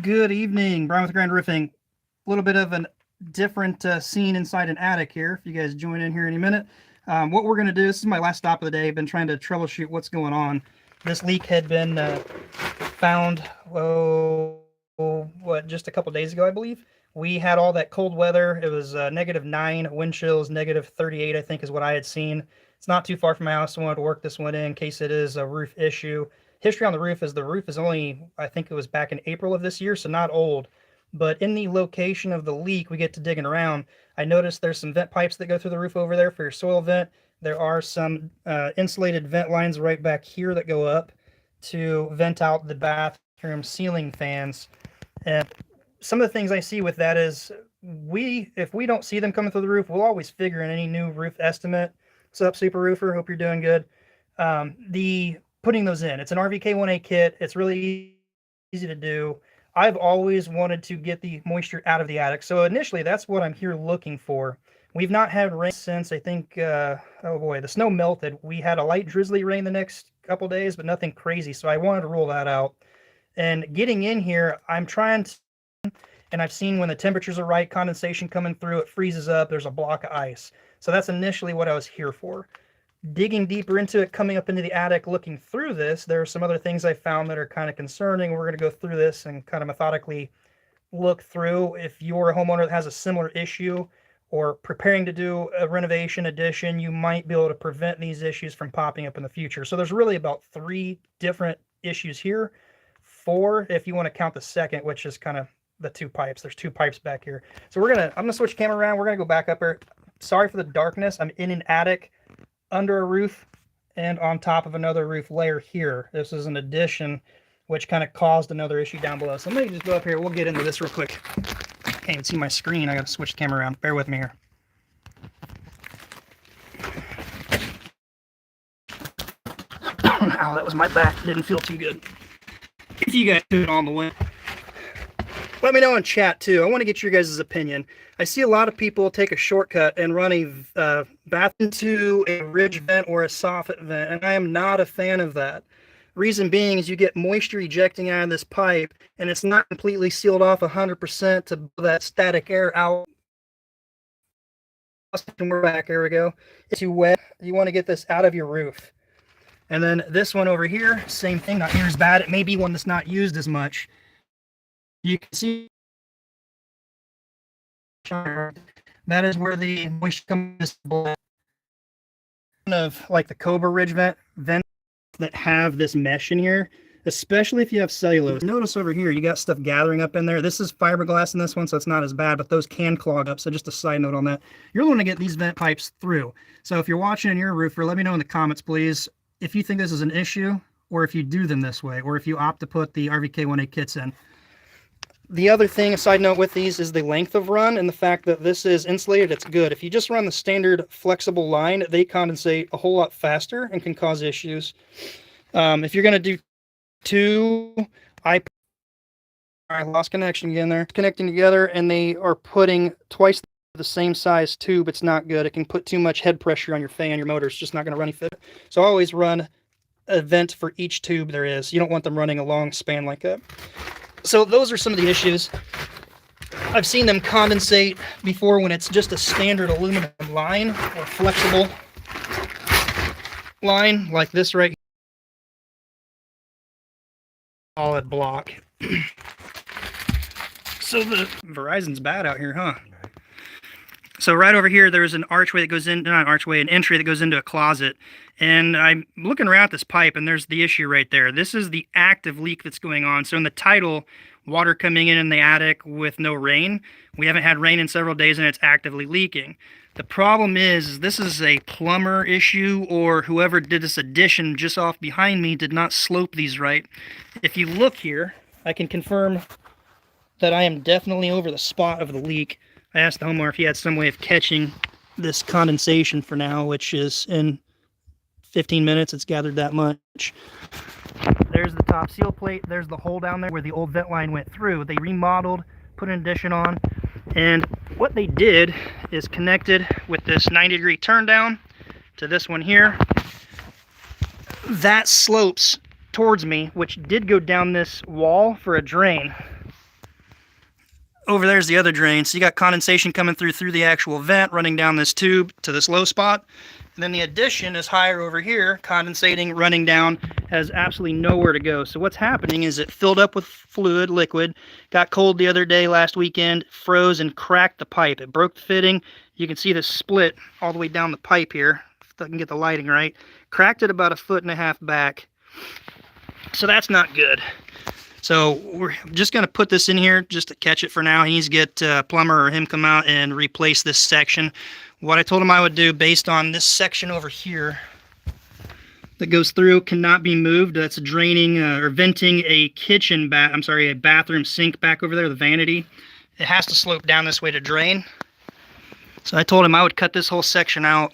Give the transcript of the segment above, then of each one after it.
Good evening, Brian with Grand Roofing. A little bit of a different scene inside an attic here. If you guys join in here any minute, what we're going to do. This is my last stop of the day. I've been trying to troubleshoot what's going on. This leak had been found, just a couple days ago, I believe. We had all that cold weather. It was -9 wind chills, -38, I think, is what I had seen. It's not too far from my house. So I wanted to work this one in case it is a roof issue. History on the roof is only, I think it was back in April of this year, so not old. But in the location of the leak, we get to digging around. I noticed there's some vent pipes that go through the roof over there for your soil vent. There are some insulated vent lines right back here that go up to vent out the bathroom ceiling fans. And some of the things I see with that is if we don't see them coming through the roof, we'll always figure in any new roof estimate. What's up, Super Roofer? Hope you're doing good. The putting those in. It's an RVK1A kit. It's really easy to do. I've always wanted to get the moisture out of the attic. So initially, that's what I'm here looking for. We've not had rain since, I think, oh boy, the snow melted. We had a light drizzly rain the next couple days, but nothing crazy. So I wanted to rule that out. And getting in here, I'm trying to, and I've seen when the temperatures are right, condensation coming through, it freezes up, there's a block of ice. So that's initially what I was here for. Digging deeper into it, coming up into the attic, looking through this, there are some other things I found that are kind of concerning. We're going to go through this and kind of methodically look through. If you're a homeowner that has a similar issue or preparing to do a renovation addition, you might be able to prevent these issues from popping up in the future. So there's really about 3 different issues here. 4 if you want to count the second, which is kind of the 2 pipes. There's 2 pipes back here. So I'm gonna switch the camera around. We're gonna go back up here. Sorry for the darkness. I'm in an attic under a roof and on top of another roof layer here. This is an addition which kind of caused another issue down below. So let me just go up here. We'll get into this real quick. Can't even see my screen. I got to switch the camera around. Bear with me here. Ow, that was my back. Didn't feel too good. If you guys do it on the way. Let me know in chat too. I want to get your guys' opinion. I see a lot of people take a shortcut and run a bath into a ridge vent or a soffit vent, and I am not a fan of that. Reason being is you get moisture ejecting out of this pipe, and it's not completely sealed off 100% to blow that static air out. And we're back. There we go. It's too wet. You want to get this out of your roof. And then this one over here, same thing. Not near as bad. It may be one that's not used as much. You can see that is where the moisture comes of like the Cobra Ridge vents that have this mesh in here, especially if you have cellulose. Notice over here, you got stuff gathering up in there. This is fiberglass in this one, so it's not as bad, but those can clog up. So just a side note on that. You're going to get these vent pipes through. So if you're watching and you're a roofer, let me know in the comments, please, if you think this is an issue or if you do them this way, or if you opt to put the RVK1A kits in. The other thing, a side note with these, is the length of run and the fact that this is insulated. It's good. If you just run the standard flexible line, they condensate a whole lot faster and can cause issues. If you're going to do 2, I lost connection again there. Connecting together, and they are putting twice the same size tube. It's not good. It can put too much head pressure on your fan. Your motor is just not going to run any fit. So I always run a vent for each tube there is. You don't want them running a long span like that. So those are some of the issues. I've seen them condensate before when it's just a standard aluminum line or flexible line like this right here. Solid block. So the Verizon's bad out here, huh? So right over here, there's an archway that goes in, not an archway, an entry that goes into a closet. And I'm looking around at this pipe, and there's the issue right there. This is the active leak that's going on. So in the title, water coming in the attic with no rain. We haven't had rain in several days, and it's actively leaking. The problem is this is a plumber issue, or whoever did this addition just off behind me did not slope these right. If you look here, I can confirm that I am definitely over the spot of the leak. I asked the homeowner if he had some way of catching this condensation for now, which is in 15 minutes, it's gathered that much. There's the top seal plate. There's the hole down there where the old vent line went through. They remodeled, put an addition on, and what they did is connected with this 90-degree turn down to this one here. That slopes towards me, which did go down this wall for a drain. over there's the other drain. So you got condensation coming through the actual vent, running down this tube to this low spot. And then the addition is higher over here, condensating, running down, has absolutely nowhere to go. So what's happening is it filled up with fluid, liquid, got cold the other day, last weekend, froze and cracked the pipe. It broke the fitting. You can see the split all the way down the pipe here, if I can get the lighting right. Cracked it about 1.5 feet back. So that's not good. So we're just going to put this in here just to catch it for now. He needs to get a plumber or him come out and replace this section. What I told him I would do based on this section over here that goes through cannot be moved. That's draining or venting a a bathroom sink back over there, the vanity. It has to slope down this way to drain. So I told him I would cut this whole section out,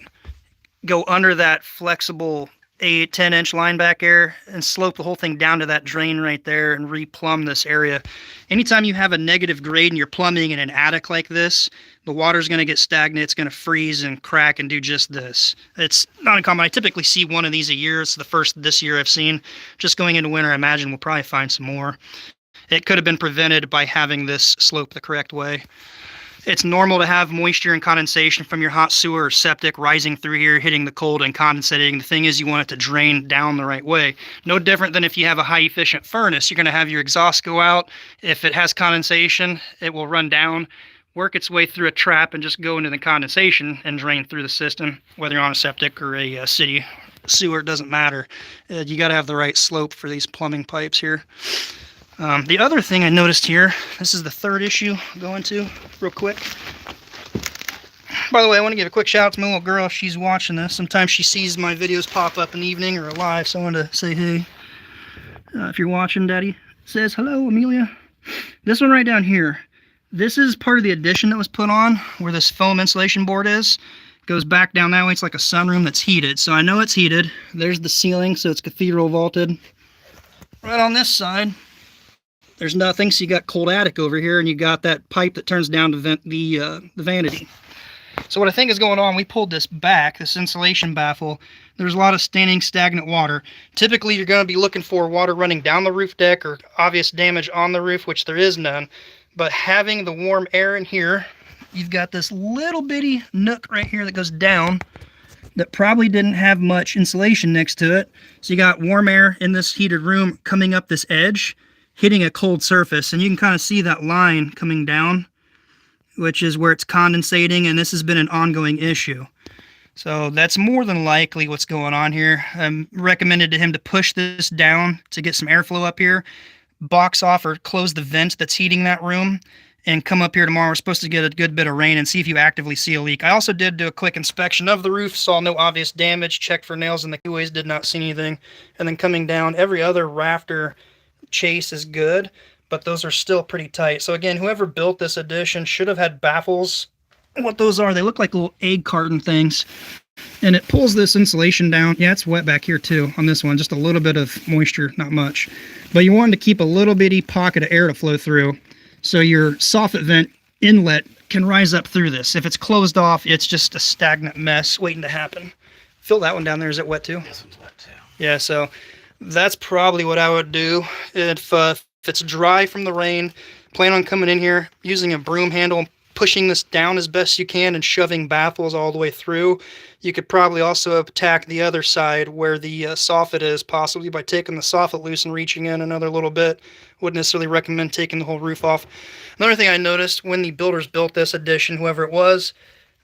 go under that flexible 10-inch line back there and slope the whole thing down to that drain right there and replumb this area. Anytime you have a negative grade and you're plumbing in an attic like this, the water's going to get stagnant, it's going to freeze and crack and do just this. It's not uncommon. I typically see one of these a year. It's the first this year I've seen. Just going into winter, I imagine we'll probably find some more. It could have been prevented by having this slope the correct way. It's normal to have moisture and condensation from your hot sewer or septic rising through here, hitting the cold and condensating. The thing is, you want it to drain down the right way. No different than if you have a high efficient furnace. You're going to have your exhaust go out. If it has condensation, it will run down, work its way through a trap, and just go into the condensation and drain through the system. Whether you're on a septic or a city sewer, it doesn't matter. You got to have the right slope for these plumbing pipes here. The other thing I noticed here, this is the third issue I'll go into real quick. By the way, I want to give a quick shout out to my little girl if she's watching this. Sometimes she sees my videos pop up in the evening or live, so I wanted to say hey. If you're watching, Daddy says hello, Amelia. This one right down here, this is part of the addition that was put on where this foam insulation board is. It goes back down that way. It's like a sunroom that's heated, so I know it's heated. There's the ceiling, so it's cathedral vaulted. Right on this side, there's nothing, so you got cold attic over here, and you got that pipe that turns down to vent the vanity. So what I think is going on, we pulled this back, this insulation baffle. There's a lot of standing stagnant water. Typically, you're going to be looking for water running down the roof deck or obvious damage on the roof, which there is none. But having the warm air in here, you've got this little bitty nook right here that goes down that probably didn't have much insulation next to it. So you got warm air in this heated room coming up this edge, hitting a cold surface, and you can kind of see that line coming down, which is where it's condensating, and this has been an ongoing issue. So that's more than likely what's going on here. I recommended to him to push this down to get some airflow up here, box off or close the vent that's heating that room, and come up here tomorrow. We're supposed to get a good bit of rain and see if you actively see a leak. I also did do a quick inspection of the roof, saw no obvious damage, checked for nails in the queueways, did not see anything. And then coming down, every other rafter chase is good, but those are still pretty tight. So again, whoever built this addition should have had baffles. What those are, they look like little egg carton things, and it pulls this insulation down. Yeah, it's wet back here too on this one, just a little bit of moisture, not much, but you want to keep a little bitty pocket of air to flow through so your soffit vent inlet can rise up through this. If it's closed off, it's just a stagnant mess waiting to happen. Fill that one down there. Is it wet too? This one's wet too. Yeah, so that's probably what I would do. If it's dry from the rain, plan on coming in here, using a broom handle, pushing this down as best you can and shoving baffles all the way through. You could probably also attack the other side where the soffit is, possibly by taking the soffit loose and reaching in another little bit. Wouldn't necessarily recommend taking the whole roof off. Another thing I noticed when the builders built this addition, whoever it was,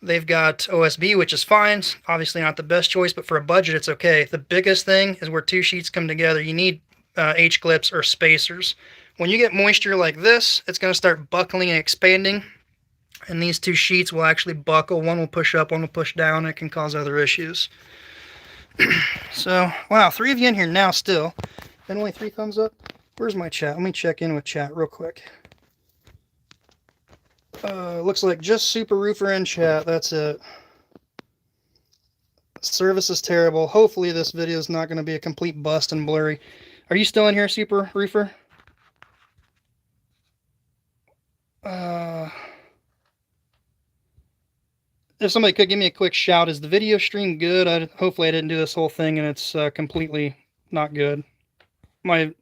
they've got OSB, which is fine. Obviously not the best choice, but for a budget, it's okay. The biggest thing is where two sheets come together. You need H-clips or spacers. When you get moisture like this, it's going to start buckling and expanding, and these two sheets will actually buckle. One will push up, one will push down. It can cause other issues. So, wow, 3 of you in here now still. And only 3 thumbs up? Where's my chat? Let me check in with chat real quick. Looks like just Super Roofer in chat. That's it. Service is terrible. Hopefully this video is not going to be a complete bust and blurry. Are you still in here, Super Roofer? If somebody could give me a quick shout, is the video stream good? Hopefully I didn't do this whole thing and it's completely not good. My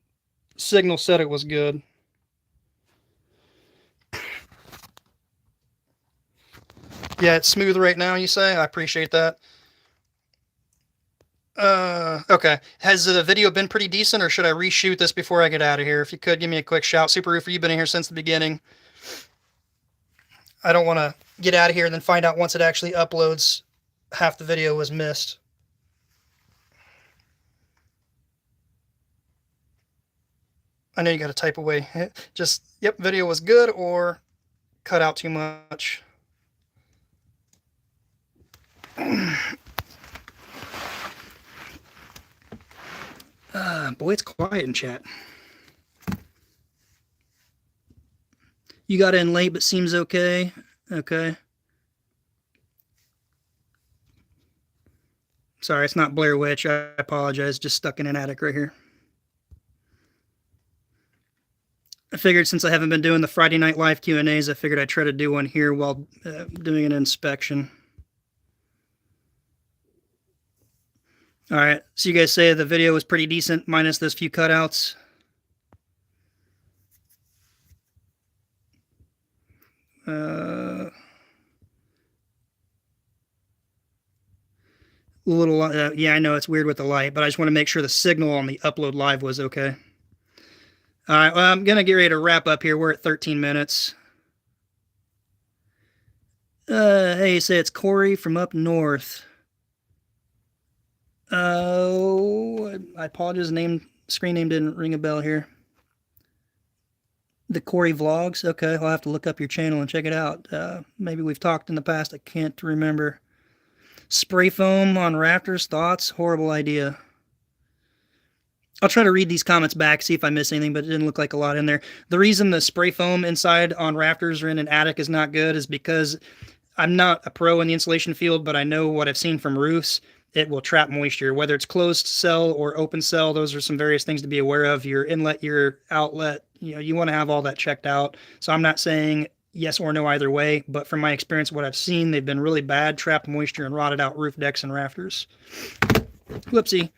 signal said it was good. Yeah, it's smooth right now, you say? I appreciate that. Okay. Has the video been pretty decent, or should I reshoot this before I get out of here? If you could, give me a quick shout. Super Roofer, you've been in here since the beginning. I don't want to get out of here and then find out once it actually uploads, half the video was missed. I know you got to type away. Just, yep, video was good or cut out too much. Boy, it's quiet in chat. You got in late, but seems okay. Okay. Sorry, it's not Blair Witch. I apologize. Just stuck in an attic right here. I figured since I haven't been doing the Friday Night Live Q&As, I figured I'd try to do one here while doing an inspection. All right, so you guys say the video was pretty decent, minus those few cutouts. Yeah, I know it's weird with the light, but I just want to make sure the signal on the upload live was okay. All right, well, I'm going to get ready to wrap up here. We're at 13 minutes. Hey, say it's Corey from up north. Oh, I apologize. Screen name didn't ring a bell here. The Corey Vlogs. Okay, I'll have to look up your channel and check it out. Maybe we've talked in the past. I can't remember. Spray foam on rafters. Thoughts? Horrible idea. I'll try to read these comments back, see if I miss anything, but it didn't look like a lot in there. The reason the spray foam inside on rafters or in an attic is not good is because I'm not a pro in the insulation field, but I know what I've seen from roofs. It will trap moisture, whether it's closed cell or open cell. Those are some various things to be aware of. Your inlet, your outlet, you want to have all that checked out. So I'm not saying yes or no either way, but from my experience, what I've seen, they've been really bad, trapped moisture and rotted out roof decks and rafters. Whoopsie.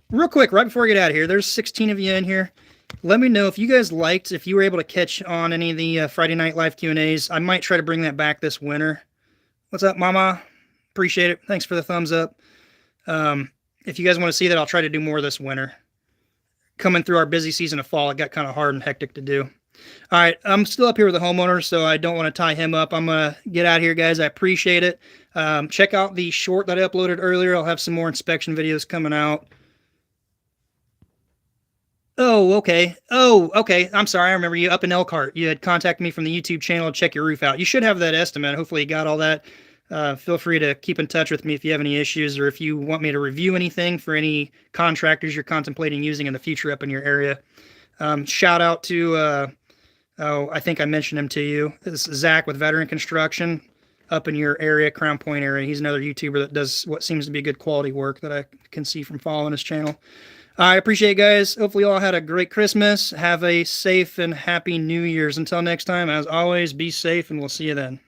Real quick, right before I get out of here, there's 16 of you in here. Let me know if you guys liked, if you were able to catch on any of the Friday Night Live Q&As. I might try to bring that back this winter. What's up, Mama? Appreciate it. Thanks for the thumbs up. If you guys want to see that, I'll try to do more this winter. Coming through our busy season of fall, it got kind of hard and hectic to do. All right, I'm still up here with the homeowner, so I don't want to tie him up. I'm going to get out of here, guys. I appreciate it. Check out the short that I uploaded earlier. I'll have some more inspection videos coming out. Oh, okay. Oh, okay. I'm sorry. I remember you up in Elkhart. You had contacted me from the YouTube channel to check your roof out. You should have that estimate. Hopefully you got all that. Feel free to keep in touch with me if you have any issues or if you want me to review anything for any contractors you're contemplating using in the future up in your area. Shout out to, I think I mentioned him to you. This is Zach with Veteran Construction up in your area, Crown Point area. He's another YouTuber that does what seems to be good quality work that I can see from following his channel. I appreciate it, guys. Hopefully you all had a great Christmas. Have a safe and happy New Year's. Until next time, as always, be safe, and we'll see you then.